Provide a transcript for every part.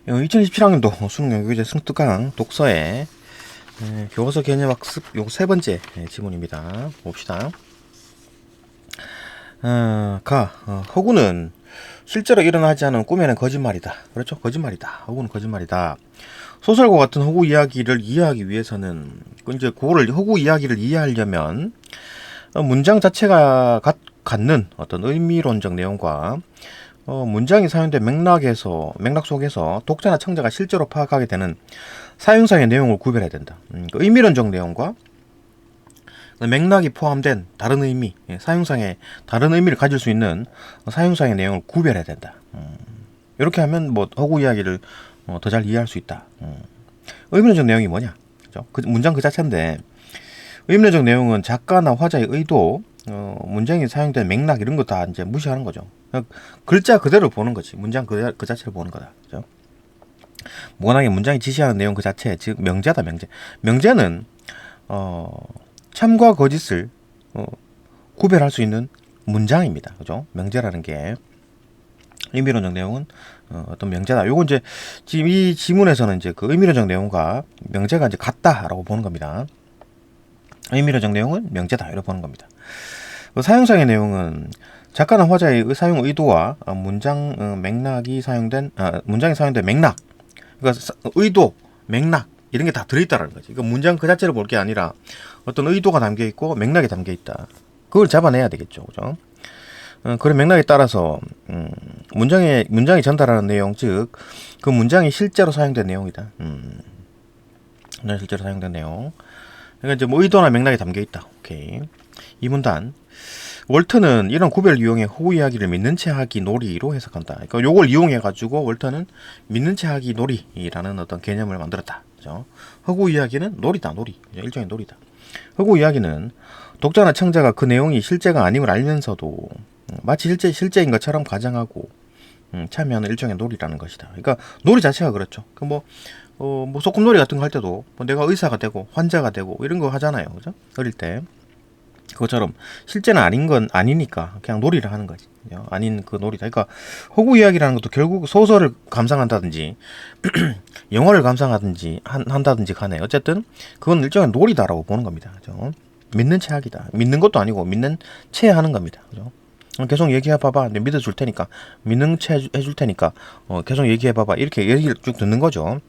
2027학년도 수능 영어교재 승특강 독서의 교과서 개념학습 요 세 번째 지문입니다. 봅시다. 허구는 실제로 일어나지 않은 꿈에는 거짓말이다. 그렇죠? 거짓말이다. 허구는 거짓말이다. 소설과 같은 허구 이야기를 이해하기 위해서는 이제 그거를 허구 이야기를 이해하려면 문장 자체가 갖는 어떤 의미론적 내용과 문장이 사용된 맥락 속에서 독자나 청자가 실제로 파악하게 되는 사용상의 내용을 구별해야 된다. 그 의미론적 내용과 맥락이 포함된 다른 의미, 사용상의 다른 의미를 가질 수 있는 사용상의 내용을 구별해야 된다. 이렇게 하면 뭐 허구 이야기를 더 잘 이해할 수 있다. 의미론적 내용이 뭐냐? 그죠? 그 문장 그 자체인데 의미론적 내용은 작가나 화자의 의도, 문장이 사용된 맥락 이런 거 다 이제 무시하는 거죠. 글자 그대로 보는 거지. 문장 그 자체를 보는 거다. 그죠? 워낙에 문장이 지시하는 내용 그 자체, 즉 명제다. 명제는 참과 거짓을 구별할 수 있는 문장입니다. 그죠? 명제라는 게 의미론적 내용은 어떤 명제다. 요거 이제 지금 이 지문에서는 이제 그 의미론적 내용과 명제가 이제 같다라고 보는 겁니다. 의미론적 내용은 명제다 이렇게 보는 겁니다. 그 사용상의 내용은 작가나 화자의 사용 의도와 문장 맥락이 사용된 문장이 사용된 맥락, 그러니까 의도, 맥락 이런 게 다 들어있다라는 거지. 그러니까 문장 그 자체를 볼 게 아니라 어떤 의도가 담겨 있고 맥락이 담겨 있다. 그걸 잡아내야 되겠죠, 그죠? 그런 맥락에 따라서 문장이 전달하는 내용, 즉 그 문장이 실제로 사용된 내용이다. 실제로 사용된 내용. 그러니까 이제 뭐 의도나 맥락이 담겨 있다. 오케이. 이 문단. 월터는 이런 구별을 이용해 허구 이야기를 믿는 채 하기 놀이로 해석한다. 그러니까 요걸 이용해 가지고 월터는 믿는 채 하기 놀이라는 어떤 개념을 만들었다. 그죠? 허구 이야기는 놀이다, 놀이. 일종의 놀이다. 허구 이야기는 독자나 청자가 그 내용이 실제가 아님을 알면서도 마치 실제인 것처럼 가정하고 참여하는 일종의 놀이라는 것이다. 그러니까 놀이 자체가 그렇죠. 뭐 소꿉놀이 같은 거 할 때도 뭐 내가 의사가 되고 환자가 되고 이런 거 하잖아요. 그죠? 어릴 때. 그것처럼 실제는 아닌 건 아니니까 그냥 놀이를 하는 거지. 아닌 그 놀이다. 그러니까 허구 이야기라는 것도 결국 소설을 감상한다든지 영화를 감상하든지 한다든지 간에 어쨌든 그건 일종의 놀이다라고 보는 겁니다. 그죠? 믿는 채 하기다. 믿는 것도 아니고 믿는 채 하는 겁니다. 그죠? 계속 얘기해봐봐. 내가 믿어줄 테니까 믿는 채 해줄 테니까 계속 얘기해봐봐. 이렇게 얘기를 쭉 듣는 거죠.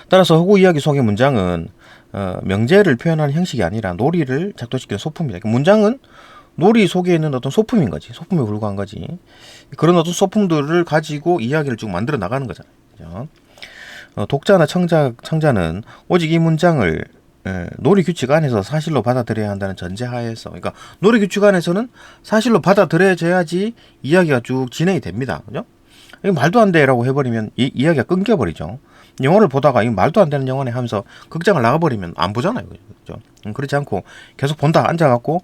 따라서 허구 이야기 속의 문장은 명제를 표현하는 형식이 아니라 놀이를 작동시키는 소품이다. 그러니까 문장은 놀이 속에 있는 어떤 소품인 거지. 소품에 불과한 거지. 그런 어떤 소품들을 가지고 이야기를 쭉 만들어 나가는 거잖아요. 그죠? 독자나 청자는 오직 이 문장을 놀이 규칙 안에서 사실로 받아들여야 한다는 전제하에서, 그러니까 놀이 규칙 안에서는 사실로 받아들여져야지 이야기가 쭉 진행이 됩니다. 그죠? 이거 말도 안 돼라고 해버리면 이야기가 끊겨버리죠. 영화를 보다가 이거 말도 안 되는 영화네 하면서 극장을 나가버리면 안 보잖아요. 그죠? 그렇지 않고 계속 본다. 앉아갖고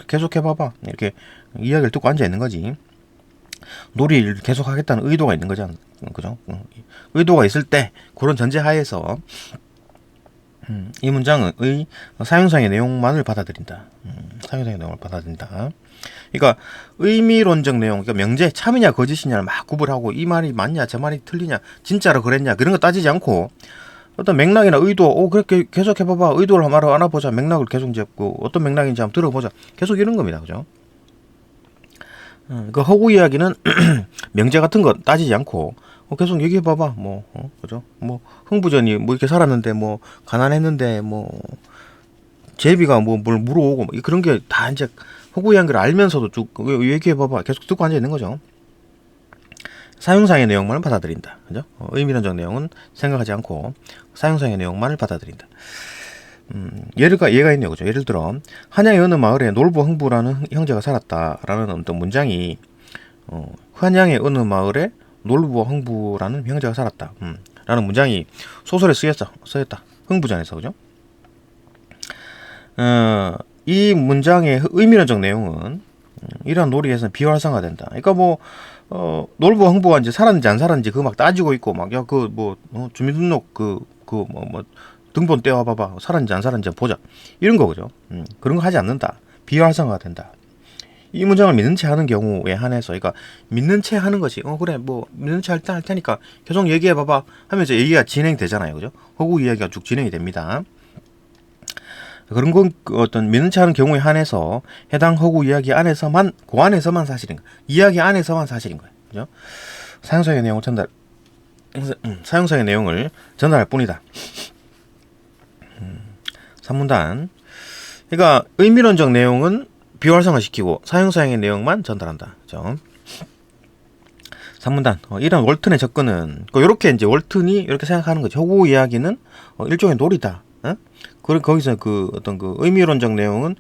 계속 해봐봐. 이렇게 이야기를 듣고 앉아 있는 거지. 놀이를 계속 하겠다는 의도가 있는 거잖아. 그죠? 의도가 있을 때 그런 전제하에서 이 문장의 사용상의 내용만을 받아들인다. 사용상의 내용을 받아들인다. 그러니까 의미론적 내용, 그러니까 명제, 참이냐 거짓이냐를 막 구분하고 이 말이 맞냐, 저 말이 틀리냐, 진짜로 그랬냐 그런 거 따지지 않고 어떤 맥락이나 의도, 그렇게 계속 해봐봐. 의도를 한번 알아보자. 맥락을 계속 잡고 어떤 맥락인지 한번 들어보자. 계속 이런 겁니다. 그죠? 그 허구 이야기는 명제 같은 거 따지지 않고 계속 얘기해봐봐. 그죠? 흥부전이 이렇게 살았는데 가난했는데 제비가 뭘 물어오고 그런 게 다 이제 허구 이야기를 알면서도 쭉 얘기해봐봐. 계속 듣고 앉아 있는 거죠. 사용상의 내용만을 받아들인다. 그죠? 의미론적 내용은 생각하지 않고 사용상의 내용만을 받아들인다. 얘가 있네요. 그죠? 예를 들어 한양의 어느 마을에 놀부 흥부라는 형제가 살았다라는 어떤 문장이 한양의 어느 마을에 놀부와 흥부라는 형제가 살았다. 라는 문장이 소설에 쓰였다. 흥부전에서. 그죠? 이 문장의 의미론적 내용은 이러한 놀이에서는 비활성화된다. 그러니까 놀부와 흥부가 이제 살았는지 안 살았는지 그거 막 따지고 있고 주민등록 등본 떼와봐봐. 살았는지 안 살았는지 보자. 이런 거. 그죠? 그런 거 하지 않는다. 비활성화가 된다. 이 문장을 믿는 채 하는 경우에 한해서, 그러니까 믿는 채 하는 것이, 그래 뭐 믿는 채 할 테니까 계속 얘기해 봐봐 하면서 얘기가 진행되잖아요, 그죠? 허구 이야기가 쭉 진행이 됩니다. 그런 건 어떤 믿는 채 하는 경우에 한해서 해당 허구 이야기 안에서만, 그 안에서만 사실인 거예요. 이야기 안에서만 사실인 거예요, 그죠? 사용사의 내용을 사용사의 내용을 전달할 뿐이다. 3문단. 그러니까 의미론적 내용은 비활성화시키고 사용사의 내용만 전달한다. 그죠? 3문단. 이런 월튼의 접근은 이렇게 이제 월튼이 이렇게 생각하는 거죠. 허구 이야기는 일종의 놀이다. 거기서 어떤 의미론적 내용은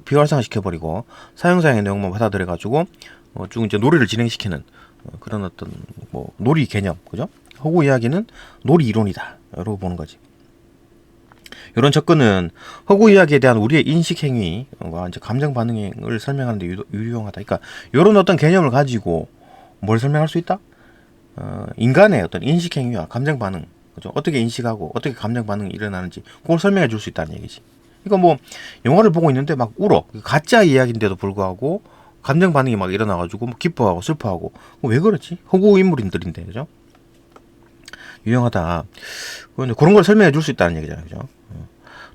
비활성화시켜 버리고 사용사의 내용만 받아들여 가지고 쭉 이제 놀이를 진행시키는 그런 어떤 뭐 놀이 개념, 그죠? 허구 이야기는 놀이 이론이다. 라고 보는 거지. 이런 접근은 허구 이야기에 대한 우리의 인식 행위와 이제 감정 반응을 설명하는 데 유용하다. 그러니까 이런 어떤 개념을 가지고 뭘 설명할 수 있다? 인간의 어떤 인식 행위와 감정 반응, 그죠? 어떻게 인식하고 어떻게 감정 반응이 일어나는지 그걸 설명해 줄 수 있다는 얘기지. 그러니까 뭐 영화를 보고 있는데 막 울어. 가짜 이야기인데도 불구하고 감정 반응이 막 일어나가지고 뭐 기뻐하고 슬퍼하고 왜 그렇지? 허구 인물들인데, 그죠? 유용하다. 그런 걸 설명해 줄 수 있다는 얘기잖아요, 그죠?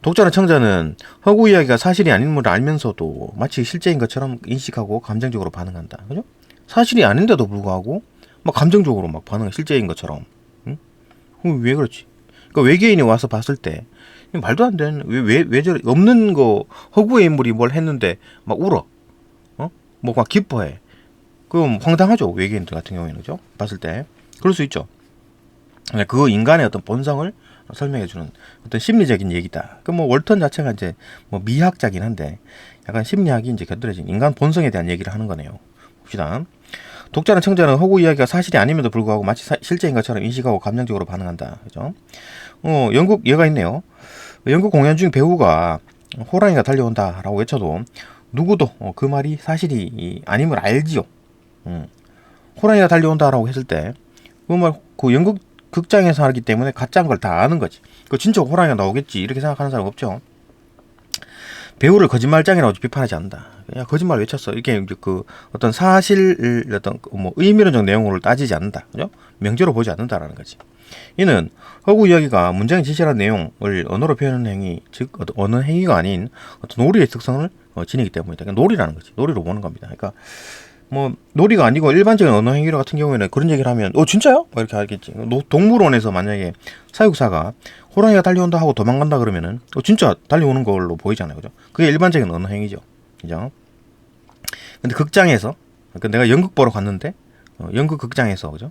독자나 청자는 허구 이야기가 사실이 아닌 걸 알면서도 마치 실제인 것처럼 인식하고 감정적으로 반응한다, 그죠? 사실이 아닌데도 불구하고 막 감정적으로 막 반응해, 실제인 것처럼. 응? 왜 그렇지? 그러니까 외계인이 와서 봤을 때 말도 안 되는, 왜 저래, 없는 거, 허구의 인물이 뭘 했는데 막 울어, 뭐 막 기뻐해. 그럼 황당하죠, 외계인들 같은 경우에는, 그죠? 봤을 때 그럴 수 있죠. 그 인간의 어떤 본성을 설명해주는 어떤 심리적인 얘기다. 그 뭐 월턴 자체가 이제 뭐 미학자긴 한데 약간 심리학이 이제 곁들여진 인간 본성에 대한 얘기를 하는 거네요. 봅시다. 독자나 청자는 허구 이야기가 사실이 아님에도 불구하고 마치 실제인 것처럼 인식하고 감정적으로 반응한다. 그죠? 영국 예가 있네요. 연극 공연 중 배우가 호랑이가 달려온다라고 외쳐도 누구도 그 말이 사실이 아님을 알지요. 호랑이가 달려온다라고 했을 때 그 연극 극장에서 하기 때문에 가짜인 걸 다 아는 거지. 진짜 호랑이가 나오겠지 이렇게 생각하는 사람 없죠. 배우를 거짓말장이라고 비판하지 않는다. 그냥 거짓말 외쳤어. 이렇게 어떤 사실, 어떤 뭐 의미론적 내용을 따지지 않는다. 그죠? 명제로 보지 않는다라는 거지. 이는 허구 이야기가 문장에 지시하는 내용을 언어로 표현하는 행위, 즉 언어 행위가 아닌 어떤 놀이의 특성을 지니기 때문이다. 그러니까 놀이라는 거지. 놀이로 보는 겁니다. 그러니까 뭐 놀이가 아니고 일반적인 언어 행위 같은 경우에는 그런 얘기를 하면 진짜요? 이렇게 하겠지. 동물원에서 만약에 사육사가 호랑이가 달려온다 하고 도망간다 그러면은 진짜 달려오는 걸로 보이잖아요, 그죠? 그게 일반적인 언어 행위죠, 그죠? 근데 극장에서, 그러니까 내가 연극 보러 갔는데 연극 극장에서, 그죠?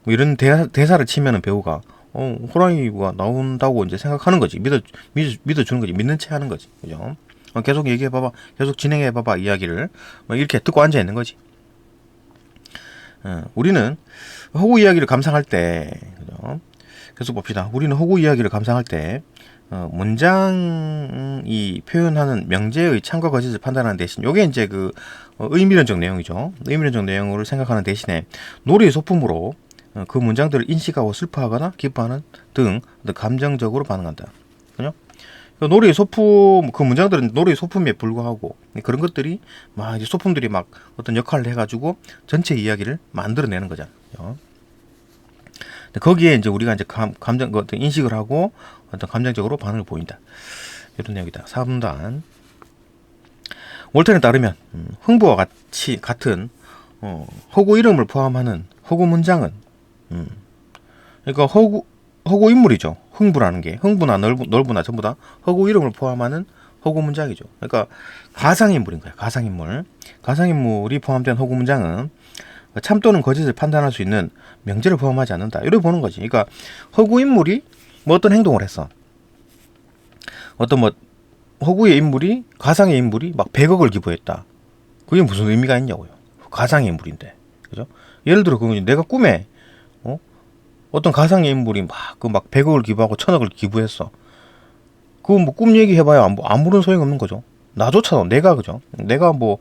뭐 이런 대사를 치면은 배우가 호랑이가 나온다고 이제 생각하는 거지. 믿어주는 거지. 믿는 채 하는 거지, 그죠? 계속 얘기해봐봐, 계속 진행해봐봐, 이야기를 이렇게 듣고 앉아 있는 거지. 우리는 허구 이야기를 감상할 때, 그죠? 계속 봅시다. 우리는 허구 이야기를 감상할 때 문장이 표현하는 명제의 참과 거짓을 판단하는 대신, 요게 이제 의미론적 내용이죠. 의미론적 내용을 생각하는 대신에 놀이의 소품으로 그 문장들을 인식하고 슬퍼하거나 기뻐하는 등 감정적으로 반응한다. 그죠? 놀이의 소품, 그 문장들은 놀이의 소품에 불과하고 그런 것들이 막 이제 소품들이 막 어떤 역할을 해가지고 전체 이야기를 만들어내는 거잖아요. 거기에 이제 우리가 이제 감정 어떤 인식을 하고 어떤 감정적으로 반응을 보인다. 이런 내용이다. 4분단. 월턴에 따르면 흥부와 같은 허구 이름을 포함하는 허구 문장은 그러니까 허구 인물이죠. 흥부라는 게 흥부나 넓부나 전부 다 허구 이름을 포함하는 허구 문장이죠. 그러니까 가상인물인 거야. 가상인물이 포함된 허구 문장은 참 또는 거짓을 판단할 수 있는 명제를 포함하지 않는다. 이렇게 보는 거지. 그러니까 허구 인물이 뭐 어떤 행동을 했어. 어떤 뭐 허구의 인물이, 가상의 인물이 막 100억을 기부했다. 그게 무슨 의미가 있냐고요. 가상의 인물인데, 그죠? 예를 들어 내가 꿈에 어떤 가상의 인물이 막 100억을 기부하고 1000억을 기부했어. 그거 뭐 꿈 얘기 해봐야 아무런 소용 없는 거죠. 나조차도 내가, 그죠? 내가 뭐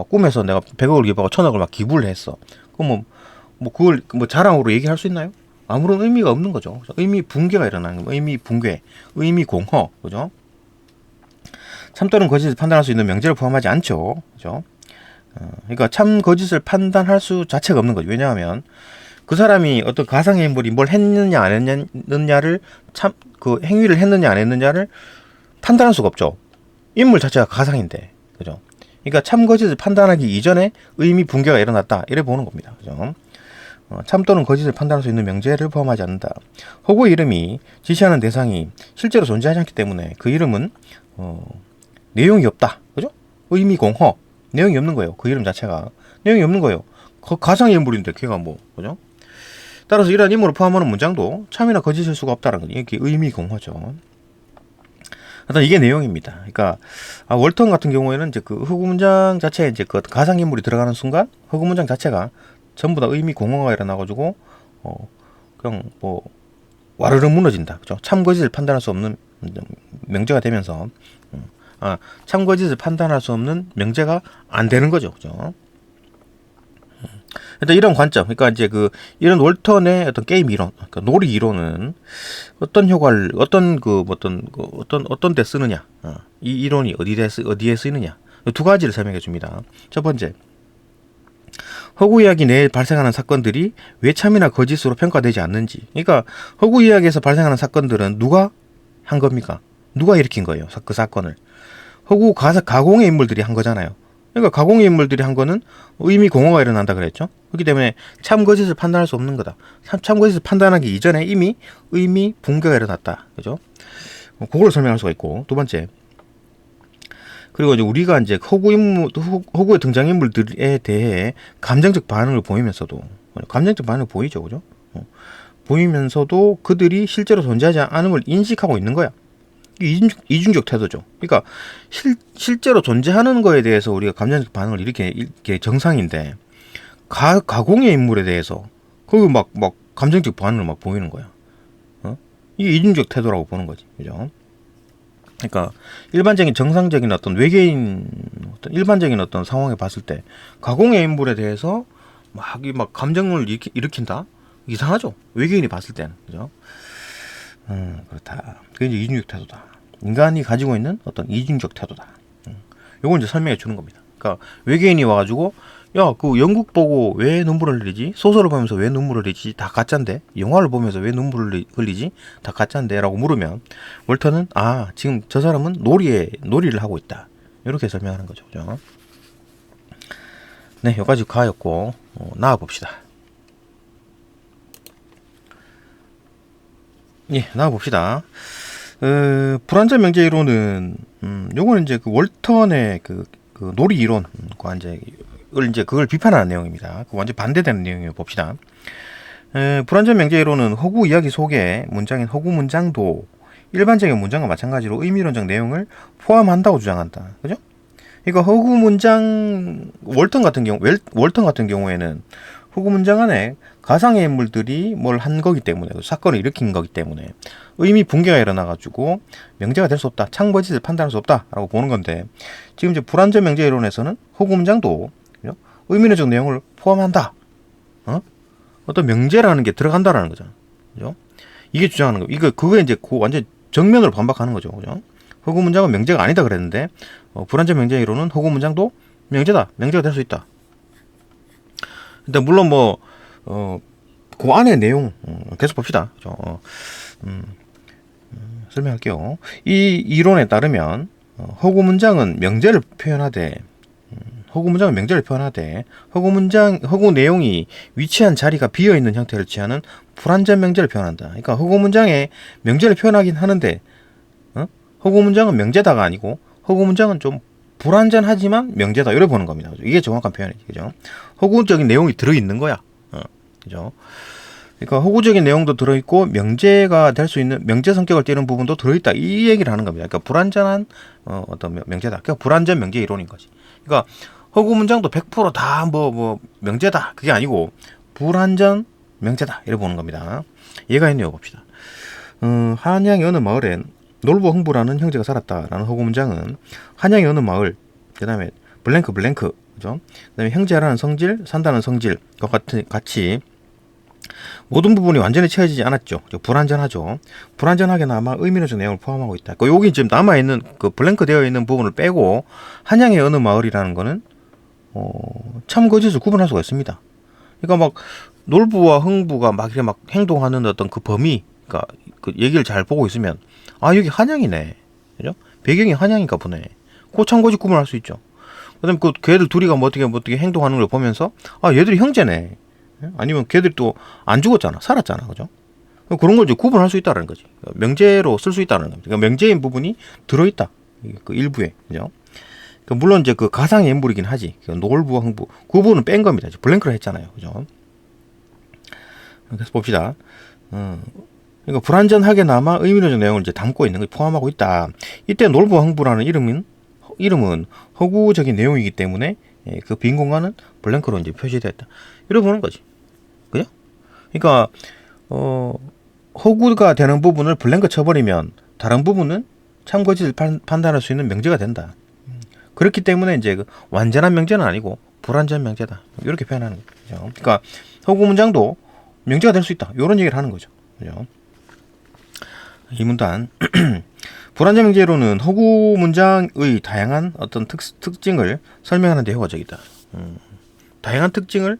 꿈에서 내가 100억을 기부하고 1000억을 막 기부를 했어. 그럼 그걸 자랑으로 얘기할 수 있나요? 아무런 의미가 없는 거죠. 의미 붕괴가 일어나는 거예요. 의미 붕괴, 의미 공허, 그죠? 참 또는 거짓을 판단할 수 있는 명제를 포함하지 않죠, 그죠? 그러니까 참 거짓을 판단할 수 자체가 없는 거죠. 왜냐하면 그 사람이 어떤 가상의 인물이 뭘 했느냐 안 했느냐를 참 그 행위를 했느냐 안 했느냐를 판단할 수가 없죠. 인물 자체가 가상인데, 그죠? 그러니까 참 거짓을 판단하기 이전에 의미 붕괴가 일어났다 이래 보는 겁니다. 그죠? 참 또는 거짓을 판단할 수 있는 명제를 포함하지 않는다. 허구의 이름이 지시하는 대상이 실제로 존재하지 않기 때문에 그 이름은 내용이 없다. 그죠? 의미 공허. 내용이 없는 거예요. 그 이름 자체가 내용이 없는 거예요. 가상의 인물인데 걔가 뭐, 그죠? 따라서 이러한 인물을 포함하는 문장도 참이나 거짓일 수가 없다는 거죠. 이게 의미 공허죠. 일단 이게 내용입니다. 그러니까 월턴 같은 경우에는 이제 그 허구 문장 자체에 이제 그 가상 인물이 들어가는 순간 허구 문장 자체가 전부 다 의미 공허가 일어나가지고 그냥 뭐 와르르 무너진다. 그죠? 참 거짓을 판단할 수 없는 명제가 되면서 참 거짓을 판단할 수 없는 명제가 안 되는 거죠. 그죠? 일단 이런 관점, 그러니까 이제 이런 월턴의 어떤 게임 이론, 그러니까 놀이 이론은 어떤 효과를 어떤 데 쓰느냐, 이 이론이 어디에 쓰이느냐, 두 가지를 설명해 줍니다. 첫 번째, 허구 이야기 내에 발생하는 사건들이 왜 참이나 거짓으로 평가되지 않는지. 그러니까 허구 이야기에서 발생하는 사건들은 누가 한 겁니까? 누가 일으킨 거예요? 그 사건을. 허구 가공의 인물들이 한 거잖아요. 그러니까 가공의 인물들이 한 거는 의미 공허가 일어난다 그랬죠. 그렇기 때문에 참 거짓을 판단할 수 없는 거다. 참 거짓을 판단하기 이전에 이미 의미 붕괴가 일어났다. 그죠? 그걸 설명할 수가 있고. 두 번째, 그리고 이제 우리가 이제 허구의 등장인물들에 대해 감정적 반응을 보이면서도, 감정적 반응을 보이죠. 그죠? 보이면서도 그들이 실제로 존재하지 않은 걸 인식하고 있는 거야. 이중적 태도죠. 그러니까 실제로 존재하는 거에 대해서 우리가 감정적 반응을 이렇게 정상인데 가공의 인물에 대해서 거기 막 감정적 반응을 막 보이는 거야. 이게 이중적 태도라고 보는 거지. 그죠? 그러니까 일반적인 정상적인 어떤 외계인 일반적인 어떤 상황에 봤을 때 가공의 인물에 대해서 막 감정을 일으킨다? 이상하죠. 외계인이 봤을 때는. 그죠? 그렇다. 그게 이제 이중적 태도다. 인간이 가지고 있는 어떤 이중적 태도다. 요걸 이제 설명해 주는 겁니다. 그러니까 외계인이 와가지고 야, 그 영국 보고 왜 눈물을 흘리지? 소설을 보면서 왜 눈물을 흘리지? 다 가짜인데? 영화를 보면서 왜 눈물을 흘리지? 다 가짜인데? 라고 물으면 월터는 지금 저 사람은 놀이를 하고 있다. 이렇게 설명하는 거죠. 그죠? 네, 여기까지 가였고 나와봅시다. 예, 나와봅시다. 불완전 명제 이론은, 요거는 이제 월턴의 그 놀이 이론과 이제 그걸 비판하는 내용입니다. 완전 반대되는 내용이에요. 봅시다. 불완전 명제 이론은 허구 이야기 속에 문장인 허구 문장도 일반적인 문장과 마찬가지로 의미론적 내용을 포함한다고 주장한다. 그죠? 그러니까 허구 문장, 월턴 같은 경우에는 허구 문장 안에 가상의 인물들이 뭘 한 거기 때문에, 사건을 일으킨 거기 때문에 의미 붕괴가 일어나가지고 명제가 될 수 없다. 참 거짓을 판단할 수 없다라고 보는 건데, 지금 이제 불완전 명제 이론에서는 허구 문장도 의미론적 내용을 포함한다. 어떤 명제라는 게 들어간다라는 거죠. 그죠? 이게 주장하는 거. 그거 이제 완전 정면으로 반박하는 거죠. 그죠? 허구 문장은 명제가 아니다 그랬는데, 불완전 명제 이론은 허구 문장도 명제가 될 수 있다. 근데 물론 그 안의 내용 계속 봅시다. 설명할게요. 이 이론에 따르면 허구 문장은 명제를 표현하되 허구 내용이 위치한 자리가 비어 있는 형태를 취하는 불완전 명제를 표현한다. 그러니까 허구 문장에 명제를 표현하긴 하는데 허구 문장은 명제다가 아니고 허구 문장은 좀 불완전하지만 명제다. 이래 보는 겁니다. 이게 정확한 표현이죠. 그죠? 허구적인 내용이 들어있는 거야. 그죠? 그러니까 허구적인 내용도 들어있고 명제가 될 수 있는 명제 성격을 띠는 부분도 들어있다. 이 얘기를 하는 겁니다. 그러니까 불완전한 어떤 명제다. 그러니까 불완전 명제 이론인 거지. 그러니까 허구 문장도 100%다 명제다. 그게 아니고 불완전 명제다. 이래 보는 겁니다. 얘가 있네요. 봅시다. 한양의 어느 마을엔 놀부 흥부라는 형제가 살았다라는 허구 문장은 한양의 어느 마을, 그 다음에 블랭크, 그죠? 그 다음에 형제라는 성질, 산다는 성질과 같이 모든 부분이 완전히 채워지지 않았죠. 불완전하죠. 불완전하게나마 의미론적 내용을 포함하고 있다. 여기 지금 남아있는 블랭크 되어 있는 부분을 빼고 한양의 어느 마을이라는 거는 참거짓을 구분할 수가 있습니다. 그러니까 막 놀부와 흥부가 막 이렇게 막 행동하는 어떤 그 범위, 그러니까 그 얘기를 잘 보고 있으면 아 여기 한양이네, 그죠? 배경이 한양인가 보네. 그 참거짓 구분할 수 있죠. 그다음에 그 걔들 둘이가 뭐 어떻게 행동하는 걸 보면서 아 얘들이 형제네. 아니면 걔들이 또 안 죽었잖아, 살았잖아, 그죠? 그런 걸 이제 구분할 수 있다는 거지. 명제로 쓸 수 있다는 겁니다. 그러니까 명제인 부분이 들어있다. 그 일부에, 그죠? 물론 이제 그 가상의 인물이긴 하지. 노을부와 흥부 그 부분은 뺀 겁니다. 블랭크를 했잖아요, 그죠? 그래서 봅시다. 그러니까 불완전하게 남아 의미로적 내용을 이제 담고 있는 걸 포함하고 있다. 이때 노을부와 흥부라는 이름은 허구적인 내용이기 때문에 그 빈 공간은 블랭크로 이제 표시되었다. 이렇게 보는 거지, 그죠? 그러니까 허구가 되는 부분을 블랭크 쳐버리면 다른 부분은 참거짓을 판단할 수 있는 명제가 된다. 그렇기 때문에 이제 그 완전한 명제는 아니고 불완전 명제다. 이렇게 표현하는 거죠. 그러니까 허구 문장도 명제가 될 수 있다. 이런 얘기를 하는 거죠. 그죠? 이 문단 불완전 명제로는 허구 문장의 다양한 어떤 특징을 설명하는 데 효과적이다. 다양한 특징을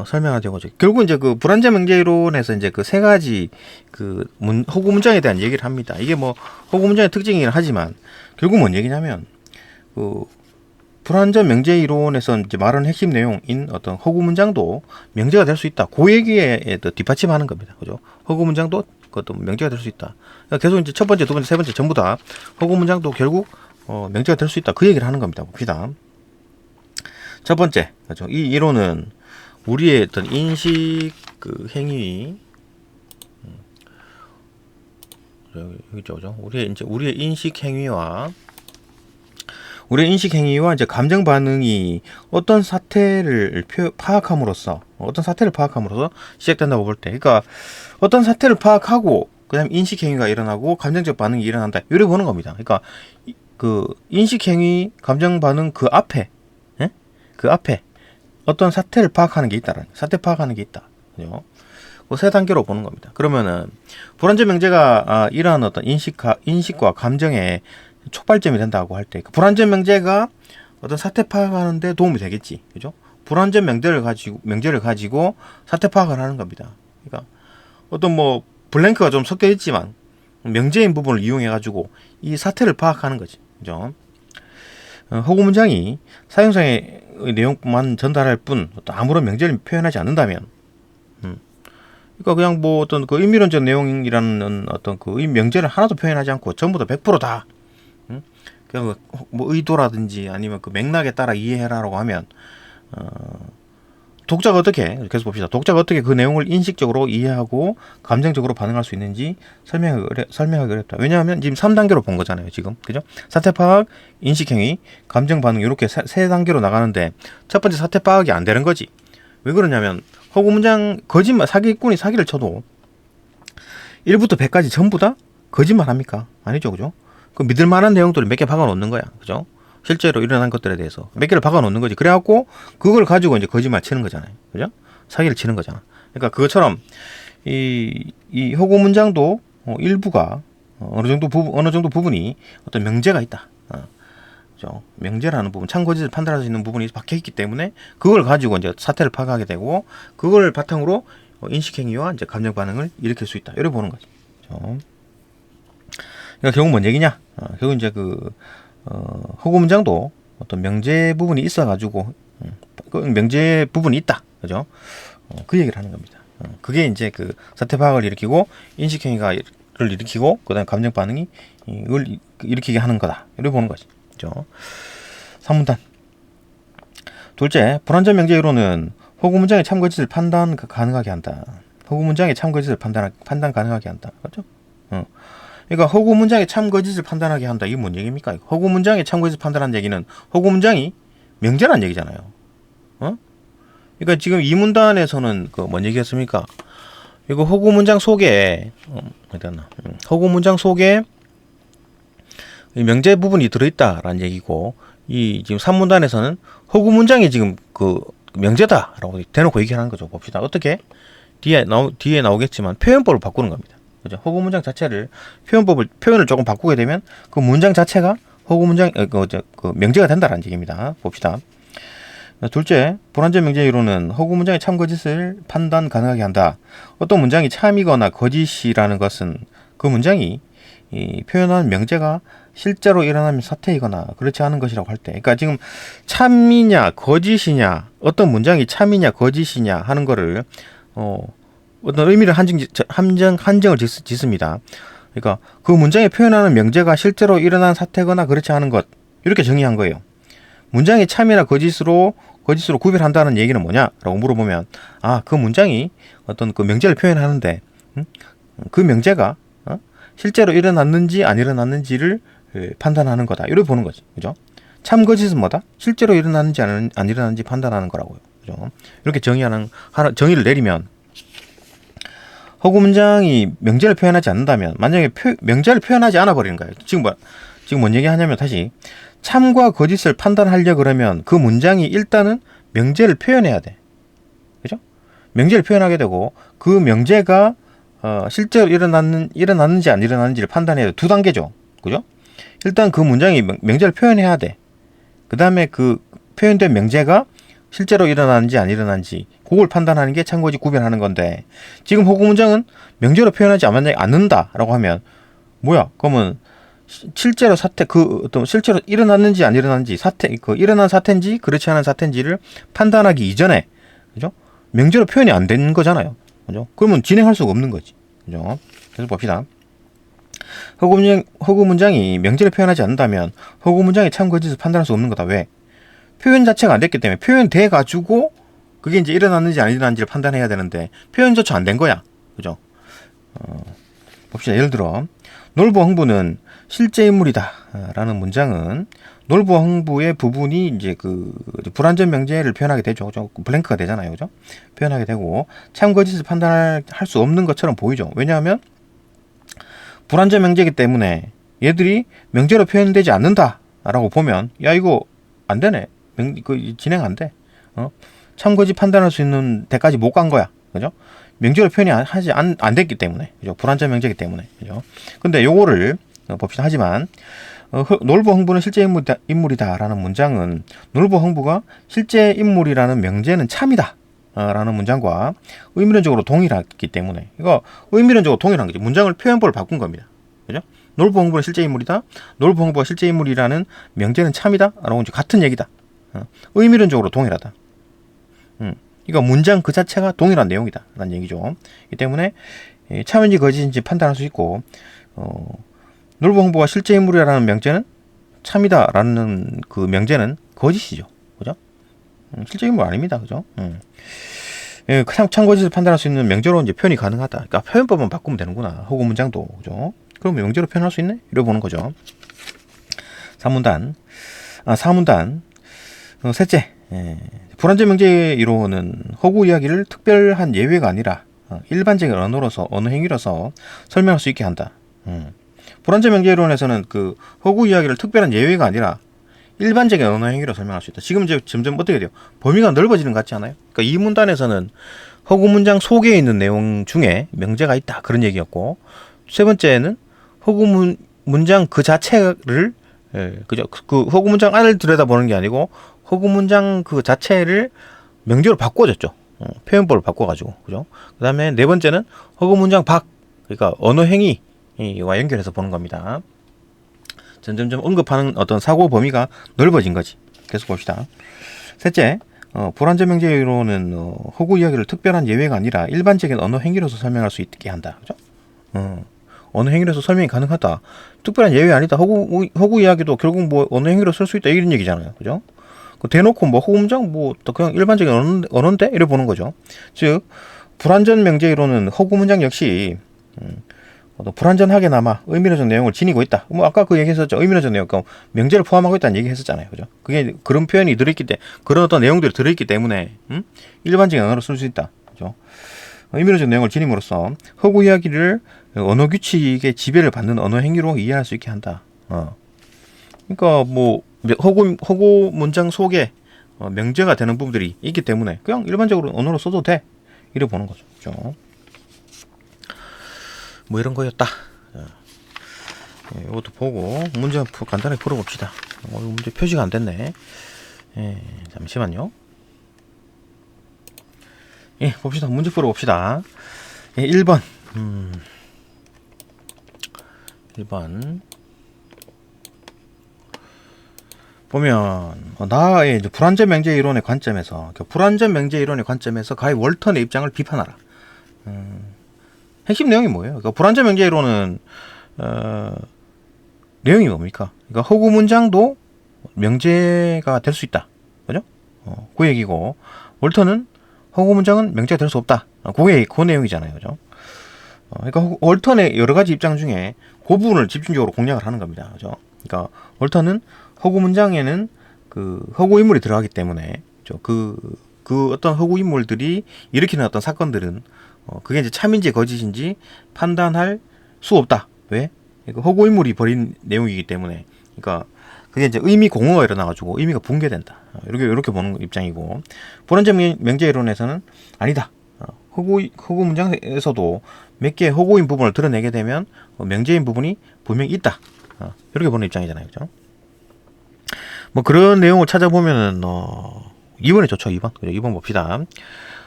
설명하는 데 효과적. 결국 이제 그 불완전 명제론에서 이제 그 세 가지 허구 문장에 대한 얘기를 합니다. 이게 뭐 허구 문장의 특징이긴 하지만 결국 뭔 얘기냐면 그 불완전 명제 이론에서 이제 말하는 핵심 내용인 어떤 허구 문장도 명제가 될 수 있다. 그 얘기에 뒷받침하는 겁니다. 그죠? 허구 문장도 그것도 명제가 될 수 있다. 그러니까 계속 이제 첫 번째, 두 번째, 세 번째 전부 다 허구 문장도 결국 명제가 될 수 있다. 그 얘기를 하는 겁니다. 봅시다. 첫 번째, 그죠? 이 이론은 우리의 어떤 인식 그 행위 여기 있죠, 우리의 인식 행위와 이제 감정 반응이 어떤 사태를 파악함으로써 시작된다고 볼 때, 그러니까 어떤 사태를 파악하고 그다음 인식 행위가 일어나고 감정적 반응이 일어난다. 이렇게 보는 겁니다. 그러니까 그 인식 행위, 감정 반응 그 앞에 어떤 사태를 파악하는 게 있다라는 사태 파악하는 게 있다. 그죠? 그 세 단계로 보는 겁니다. 그러면은 불완전 명제가 이러한 어떤 인식과 감정의 촉발점이 된다고 할 때, 그 불완전 명제가 어떤 사태 파악하는데 도움이 되겠지, 그죠? 불완전 명제를 가지고 사태 파악을 하는 겁니다. 그러니까 어떤 뭐 블랭크가 좀 섞여 있지만 명제인 부분을 이용해 가지고 이 사태를 파악하는 거지, 그죠? 허구 문장이 사용상의 내용만 전달할 뿐 아무런 명제를 표현하지 않는다면, 그러니까 그냥 뭐 어떤 그 의미론적 내용이라는 어떤 그 명제를 하나도 표현하지 않고 전부 다 100%다. 그냥 뭐 의도라든지 아니면 그 맥락에 따라 이해해라라고 하면 독자가 어떻게 계속 봅시다. 독자가 어떻게 그 내용을 인식적으로 이해하고 감정적으로 반응할 수 있는지 설명하기 어렵다. 왜냐하면 지금 3단계로 본 거잖아요, 지금. 그죠? 사태 파악, 인식 행위, 감정 반응 이렇게 세 단계로 나가는데 첫 번째 사태 파악이 안 되는 거지. 왜 그러냐면 허구 문장 사기꾼이 사기를 쳐도 1부터 100까지 전부 다 거짓말 합니까? 아니죠, 그죠? 그 믿을 만한 내용들을 몇 개 박아 놓는 거야. 그죠? 실제로 일어난 것들에 대해서 몇 개를 박아 놓는 거지. 그래갖고 그걸 가지고 이제 거짓말 치는 거잖아요. 그죠? 사기를 치는 거잖아. 그러니까 그것처럼 이 허구 문장도 일부가 어느 정도 부분이 어떤 명제가 있다. 그죠? 명제라는 부분, 참거짓을 판단할 수 있는 부분이 박혀 있기 때문에 그걸 가지고 이제 사태를 파악하게 되고 그걸 바탕으로 인식 행위와 이제 감정 반응을 일으킬 수 있다. 이렇게 보는 거지. 그죠? 그러니까 결국 뭔 얘기냐? 결국 이제 허구 문장도 어떤 명제 부분이 있어가지고, 그 명제 부분이 있다. 그죠? 그 얘기를 하는 겁니다. 그게 이제 그 사태 파악을 일으키고, 인식행위를 일으키고, 그 다음에 감정 반응이 이걸 일으키게 하는 거다. 이렇게 보는 거지. 그죠? 3문단. 둘째, 불완전 명제 이론은 허구 문장의 참거짓을 판단 가능하게 한다. 허구 문장의 참거짓을 판단 가능하게 한다. 그렇죠? 그러니까 허구 문장의 참거짓을 판단하게 한다. 이게 뭔 얘기입니까? 허구 문장의 참거짓을 판단하는 얘기는 허구 문장이 명제란 얘기잖아요. 그러니까 지금 이 문단에서는 뭔 얘기했습니까? 이거 허구 문장 속에 허구 문장 속에 명제 부분이 들어있다라는 얘기고, 이 지금 3문단에서는 허구 문장이 지금 그 명제다라고 대놓고 얘기하는 거죠. 봅시다. 어떻게? 뒤에 나오겠지만 표현법을 바꾸는 겁니다. 그죠? 허구 문장 자체를 표현을 조금 바꾸게 되면 그 문장 자체가 허구 문장 그 명제가 된다라는 얘기입니다. 봅시다. 둘째, 불완전 명제 이론은 허구 문장의 참 거짓을 판단 가능하게 한다. 어떤 문장이 참이거나 거짓이라는 것은 그 문장이 표현한 명제가 실제로 일어나는 사태이거나 그렇지 않은 것이라고 할 때, 그러니까 지금 참이냐 거짓이냐, 어떤 문장이 참이냐 거짓이냐 하는 거를 어떤 의미를 한정을 짓습니다. 그러니까 그 문장에 표현하는 명제가 실제로 일어난 사태거나 그렇지 않은 것, 이렇게 정의한 거예요. 문장이 참이나 거짓으로 구별한다는 얘기는 뭐냐라고 물어보면, 그 문장이 어떤 그 명제를 표현하는데 그 명제가 실제로 일어났는지 안 일어났는지를 판단하는 거다, 이렇게 보는 거지, 그죠? 참 거짓은 뭐다? 실제로 일어났는지 안 일어났는지 판단하는 거라고요, 그죠? 이렇게 정의를 내리면, 허구 문장이 명제를 표현하지 않는다면, 만약에 명제를 표현하지 않아 버리는 거예요. 지금 뭔 얘기 하냐면, 다시 참과 거짓을 판단하려 그러면 그 문장이 일단은 명제를 표현해야 돼, 그죠? 명제를 표현하게 되고, 그 명제가 실제로 일어났는지 안 일어났는지를 판단해야 돼. 두 단계죠, 그죠? 일단 그 문장이 명제를 표현해야 돼. 그 다음에 그 표현된 명제가 실제로 일어났는지 안 일어났는지, 그걸 판단하는 게 참거짓 구별하는 건데, 지금 허구 문장은 명제로 표현하지 않는다라고 하면 뭐야? 그러면 실제로 실제로 일어났는지 안 일어났는지, 일어난 사태인지 그렇지 않은 사태인지를 판단하기 이전에, 그죠? 명제로 표현이 안 된 거잖아요, 그죠? 그러면 진행할 수가 없는 거지, 그죠? 그래서 봅시다. 허구 문장이 명제를 표현하지 않는다면 허구 문장의 참 거짓을 판단할 수 없는 거다. 왜? 표현 자체가 안 됐기 때문에. 표현돼 가지고 그게 이제 일어났는지 안 일어났는지를 판단해야 되는데 표현조차 안 된 거야, 그죠? 봅시다. 예를 들어 놀부 흥부는 실제 인물이다 라는 문장은 놀부 흥부의 부분이 이제 그 불완전 명제를 표현하게 되죠, 그죠? 블랭크가 되잖아요, 그죠? 표현하게 되고 참 거짓을 판단할 수 없는 것처럼 보이죠. 왜냐하면 불완전 명제이기 때문에 얘들이 명제로 표현되지 않는다라고 보면, 야, 이거 안 되네, 진행 안 돼, 참거짓 판단할 수 있는 데까지 못 간 거야, 그죠? 명제로 표현이 안 됐기 때문에, 그죠? 불완전 명제이기 때문에, 그죠? 근데 요거를 봅시다. 하지만 놀부 흥부는 실제 인물이다라는 문장은 놀부 흥부가 실제 인물이라는 명제는 참이다 라는 문장과 의미론적으로 동일하기 때문에, 이거 의미론적으로 동일한 거지. 문장을 표현법을 바꾼 겁니다, 그죠? 놀부 흥부는 실제 인물이다, 놀부 흥부가 실제 인물이라는 명제는 참이다 라고 이제 같은 얘기다. 의미론적으로 동일하다. 그러니까 문장 그 자체가 동일한 내용이다 라는 얘기죠. 이 때문에 참인지 거짓인지 판단할 수 있고, 놀부 흥부가 실제 인물이라는 명제는 참이다 라는 그 명제는 거짓이죠, 그죠? 실제 인물 아닙니다, 그죠? 참거짓을 판단할 수 있는 명제로 이제 표현이 가능하다. 그러니까 표현법만 바꾸면 되는구나, 허구 문장도, 그죠? 그럼 명제로 표현할 수 있네? 이렇게 보는 거죠. 4문단. 셋째, 불완전 명제 이론은 허구 이야기를 특별한 예외가 아니라 일반적인 언어 행위로서 설명할 수 있게 한다. 불완전 명제 이론에서는 그 허구 이야기를 특별한 예외가 아니라 일반적인 언어 행위로 설명할 수 있다. 지금 이제 점점 어떻게 돼요? 범위가 넓어지는 것 같지 않아요? 그러니까 이 문단에서는 허구 문장 속에 있는 내용 중에 명제가 있다, 그런 얘기였고, 세 번째는 허구 문장 그 자체를, 그죠? 그 허구 문장 안을 들여다보는 게 아니고 허구 문장 그 자체를 명제로 바꿔줬죠. 표현법을 바꿔가지고, 그죠? 그 다음에 네 번째는 허구 문장 그러니까 언어 행위와 연결해서 보는 겁니다. 점점점 언급하는 어떤 사고 범위가 넓어진 거지. 계속 봅시다. 셋째, 불완전 명제 이론은 허구 이야기를 특별한 예외가 아니라 일반적인 언어 행위로서 설명할 수 있게 한다, 그죠? 언어 행위로서 설명이 가능하다. 특별한 예외 아니다. 허구 이야기도 결국 뭐 언어 행위로 쓸 수 있다, 이런 얘기잖아요, 그죠? 대놓고 뭐 허구 문장 그냥 일반적인 언어인데 이래 보는 거죠. 즉 불완전 명제 이론은 허구 문장 역시 불완전하게나마 의미론적 내용을 지니고 있다. 뭐 아까 그 얘기했었죠. 의미론적 내용, 그러니까 명제를 포함하고 있다는 얘기 했었잖아요, 그죠? 그게 그런 표현이 들어있기 때문에, 그런 어떤 내용들이 들어있기 때문에 일반적인 언어로 쓸 수 있다, 그죠? 의미론적 내용을 지님으로써 허구 이야기를 언어 규칙의 지배를 받는 언어 행위로 이해할 수 있게 한다. 그러니까 뭐 허구 문장 속에 명제가 되는 부분들이 있기 때문에 그냥 일반적으로 언어로 써도 돼, 이래 보는 거죠, 그죠? 뭐 이런 거였다. 이것도 보고 문제 간단하게 풀어봅시다. 문제 표시가 안 됐네. 잠시만요. 예, 봅시다. 문제 풀어봅시다. 예, 1번. 1번. 보면, 나의 이제 불완전 명제 이론의 관점에서, 불완전 명제 이론의 관점에서 가히 월턴의 입장을 비판하라. 핵심 내용이 뭐예요? 그러니까 불완전 명제 이론은, 내용이 뭡니까? 그러니까 허구 문장도 명제가 될 수 있다. 그죠? 그 얘기고, 월턴은 허구 문장은 명제가 될 수 없다. 그 내용이잖아요. 그죠? 그러니까 월턴의 여러 가지 입장 중에 그 부분을 집중적으로 공략을 하는 겁니다. 그죠? 그러니까 월턴은 허구 문장에는 그 허구 인물이 들어가기 때문에 그 어떤 허구 인물들이 일으키는 어떤 사건들은 그게 이제 참인지 거짓인지 판단할 수 없다. 왜? 그러니까 허구 인물이 벌인 내용이기 때문에, 그러니까 그게 이제 의미 공허가 일어나가지고 의미가 붕괴된다. 이렇게 보는 입장이고, 불완전 명제 이론에서는 아니다. 허구 문장에서도 몇 개의 허구인 부분을 드러내게 되면 명제인 부분이 분명히 있다. 이렇게 보는 입장이잖아요. 그죠? 뭐 그런 내용을 찾아보면은 2번에 좋죠. 2번. 그죠? 2번 봅시다.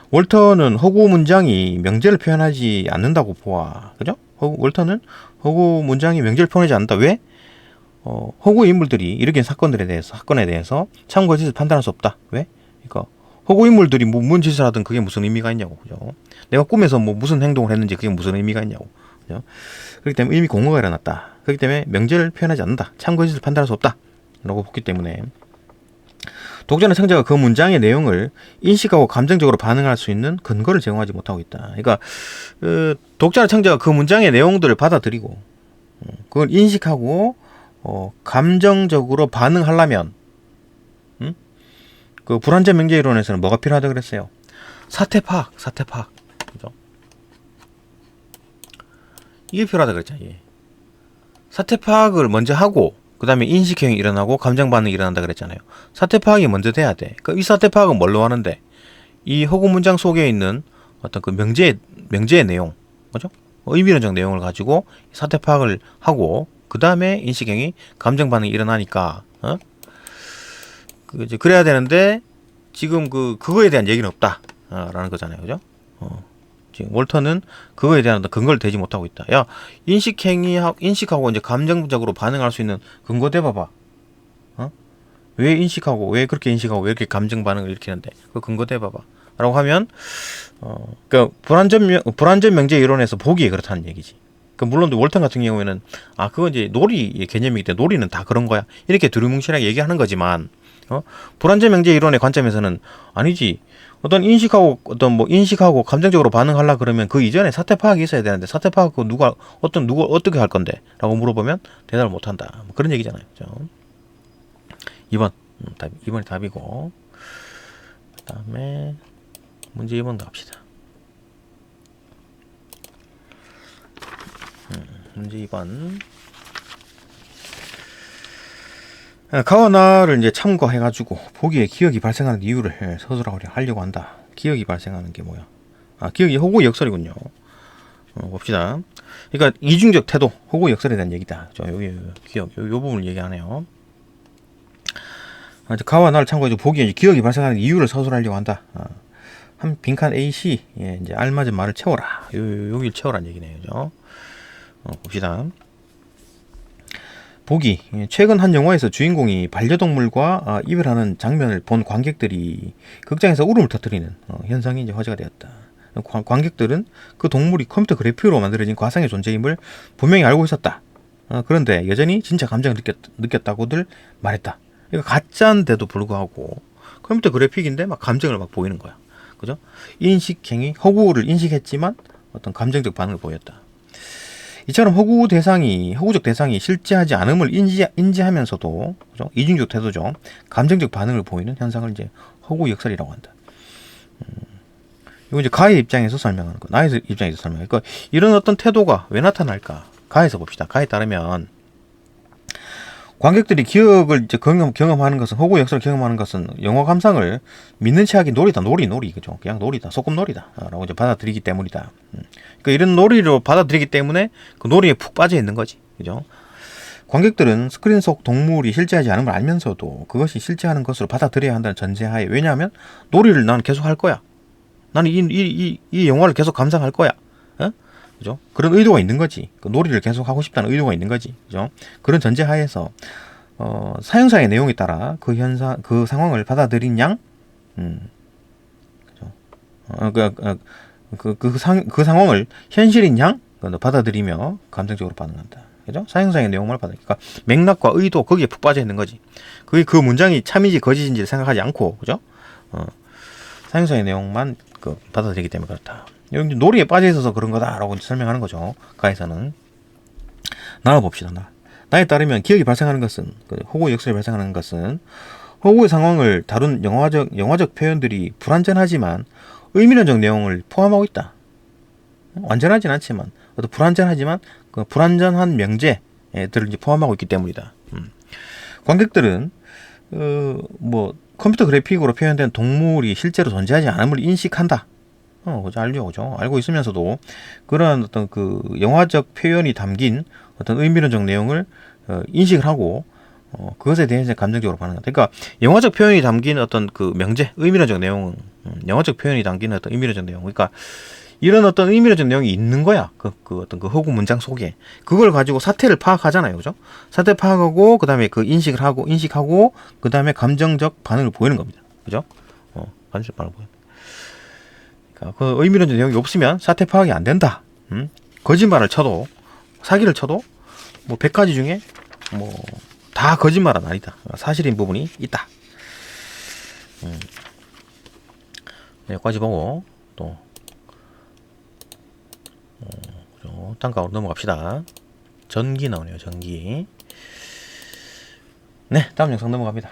월턴은 허구 문장이 명제를 표현하지 않는다고 보아. 그죠? 월턴은 허구 문장이 명제를 표현하지 않는다. 왜? 허구 인물들이 일으킨 사건에 대해서 참고의 짓을 판단할 수 없다. 왜? 그러니까 허구 인물들이 뭔 짓을 하든 그게 무슨 의미가 있냐고. 그죠? 내가 꿈에서 뭐 무슨 행동을 했는지 그게 무슨 의미가 있냐고. 그죠? 그렇기 때문에 의미 공허가 일어났다. 그렇기 때문에 명제를 표현하지 않는다. 참고의 짓을 판단할 수 없다. 라고 보기 때문에 독자나 청자가 그 문장의 내용을 인식하고 감정적으로 반응할 수 있는 근거를 제공하지 못하고 있다. 그러니까 독자나 청자가 그 문장의 내용들을 받아들이고 그걸 인식하고 감정적으로 반응하려면 그 불완전 명제 이론에서는 뭐가 필요하다 그랬어요? 사태 파악. 그죠? 이게 필요하다 그랬잖아요. 예. 사태 파악을 먼저 하고 그 다음에 인식행위 일어나고 감정 반응이 일어난다 그랬잖아요. 사태 파악이 먼저 돼야 돼. 그러니까 이 사태 파악은 뭘로 하는데? 이 허구 문장 속에 있는 어떤 그 명제의 내용, 그죠? 의미론적 내용을 가지고 사태 파악을 하고 그 다음에 인식행위, 감정 반응이 일어나니까 그래야 되는데 지금 그거에 대한 얘기는 없다 라는 거잖아요. 그죠? 지금 월턴은 그거에 대한 근거를 대지 못하고 있다. 야, 인식하고 이제 감정적으로 반응할 수 있는 근거 대봐봐. 왜 인식하고, 왜 그렇게 인식하고, 왜 이렇게 감정 반응을 일으키는데, 그 근거 대봐봐. 라고 하면, 그러니까 불완전 명제 이론에서 보기에 그렇다는 얘기지. 물론 월턴 같은 경우에는, 그건 이제 놀이의 개념이기 때문에 놀이는 다 그런 거야. 이렇게 두루뭉실하게 얘기하는 거지만, 불완전 명제 이론의 관점에서는 아니지. 인식하고 감정적으로 반응하려 그러면 그 이전에 사태 파악이 있어야 되는데 사태 파악 누가 어떻게 할 건데? 라고 물어보면 대답을 못 한다. 뭐 그런 얘기잖아요. 그죠? 2번. 2번이 답이고. 그다음에 문제 2번 갑시다. 문제 2번. 가와나를 이제 참고해가지고 보기에 기억이 발생하는 이유를 서술하려고 한다. 기억이 발생하는 게 뭐야? 기억이 허구의 역설이군요. 봅시다. 그러니까 이중적 태도, 허구의 역설에 대한 얘기다. 여기 기억, 요 부분을 얘기하네요. 가와나를 참고해서 보기에 기억이 발생하는 이유를 서술하려고 한다. 한 빈칸 A, C, 이제 알맞은 말을 채워라. 여기를 채워라는 얘기네요. 그죠? 봅시다. 보기. 최근 한 영화에서 주인공이 반려동물과 이별하는 장면을 본 관객들이 극장에서 울음을 터뜨리는 현상이 이제 화제가 되었다. 관객들은 그 동물이 컴퓨터 그래픽으로 만들어진 과상의 존재임을 분명히 알고 있었다. 그런데 여전히 진짜 감정을 느꼈다고들 말했다. 이거 가짜인데도 불구하고 컴퓨터 그래픽인데 막 감정을 막 보이는 거야. 그죠? 인식행위, 허구를 인식했지만 어떤 감정적 반응을 보였다. 이처럼 허구적 대상이 실제하지 않음을 인지하면서도, 그죠? 이중적 태도죠. 감정적 반응을 보이는 현상을 이제 허구 역설이라고 한다. 이거 이제 가의 입장에서 설명하는 거. 나의 입장에서 설명하는 거. 그러니까 이런 어떤 태도가 왜 나타날까? 가에서 봅시다. 가에 따르면 관객들이 기억을 이제 경험하는 것은, 허구 역설을 경험하는 것은 영화 감상을 믿는 채 하기 놀이다. 놀이. 그죠? 그냥 놀이다. 소꿉놀이다. 라고 이제 받아들이기 때문이다. 그러니까 이런 놀이로 받아들이기 때문에 그 놀이에 푹 빠져 있는 거지. 그죠? 관객들은 스크린 속 동물이 실제하지 않은 걸 알면서도 그것이 실제하는 것으로 받아들여야 한다는 전제하에, 왜냐하면 놀이를 난 계속 할 거야. 나는 이 영화를 계속 감상할 거야. 어? 그죠? 그런 의도가 있는 거지. 그 놀이를 계속 하고 싶다는 의도가 있는 거지. 그죠? 그런 전제 하에서 사용사의 내용에 따라 그 상황을 받아들인 양, 그죠? 그 상황을 현실인 양 받아들이며 감정적으로 반응한다. 그죠? 사용사의 내용을 받으니까 맥락과 의도 거기에 푹 빠져 있는 거지. 그게 그 문장이 참인지 거짓인지 생각하지 않고, 그죠? 사용사의 내용만 받아들이기 때문에 그렇다. 여기 놀이에 빠져 있어서 그런 거다라고 설명하는 거죠. 가에서는 나눠봅시다. 나에 따르면 기억이 발생하는 것은 호구의 역설이 발생하는 것은 호구의 상황을 다룬 영화적 표현들이 불완전하지만 의미론적 내용을 포함하고 있다. 완전하진 않지만 불완전하지만 그 불완전한 명제들을 이제 포함하고 있기 때문이다. 관객들은 뭐 컴퓨터 그래픽으로 표현된 동물이 실제로 존재하지 않음을 인식한다. 그죠? 알고 있으면서도 그러한 어떤 그 영화적 표현이 담긴 어떤 의미론적 내용을 인식을 하고 그것에 대해서 감정적으로 반응한다. 그러니까 영화적 표현이 담긴 어떤 그 명제, 의미론적 내용은 영화적 표현이 담긴 어떤 의미론적 내용. 그러니까 이런 어떤 의미론적 내용이 있는 거야. 그 어떤 그 허구 문장 속에. 그걸 가지고 사태를 파악하잖아요. 그죠? 사태 파악하고, 그 다음에 그 인식하고, 그 다음에 감정적 반응을 보이는 겁니다. 그죠? 감정적 반응을 보이는. 그러니까 그 의미론적 내용이 없으면 사태 파악이 안 된다. 거짓말을 쳐도, 사기를 쳐도, 뭐 100가지 중에, 뭐, 다 거짓말은 아니다. 사실인 부분이 있다. 여기까지 보고, 또, 단가로 넘어갑시다. 전기 나오네요. 전기. 네, 다음 영상 넘어갑니다.